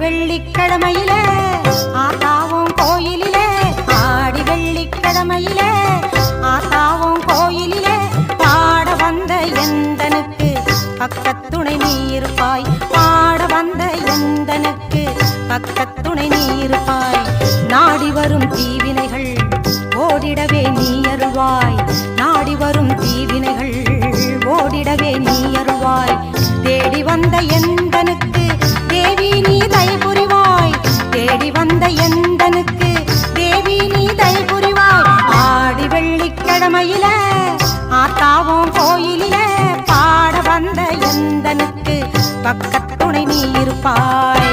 வெள்ளிக்கிழமையிலே ஆத்தாவும் கோயிலிலே ஆடி வெள்ளிக்கிழமையிலே ஆத்தாவும் கோயிலிலே பாட வந்த எந்தனுக்கு பக்கத்துணை நீ இருப்பாய் பாட வந்த எந்தனுக்கு பக்கத்துணை நீ இருப்பாய் நாடி வரும் தீவினைகள் ஓடிடவே நீ அருள்வாய் நாடி வரும் தீவினைகள் ஓடிடவே நீ அருள்வாய் தேடி வந்த எந்தனுக்கு தேவி நீ தயை புரிவாய் தேடி வந்த எந்தனுக்கு தேவி நீ தயை புரிவாய் ஆடி வெள்ளிக்கிழமையில ஆத்தாவும் கோயிலில பாட வந்த எந்தனுக்கு பக்கத்துணை நீ இருப்பாய்.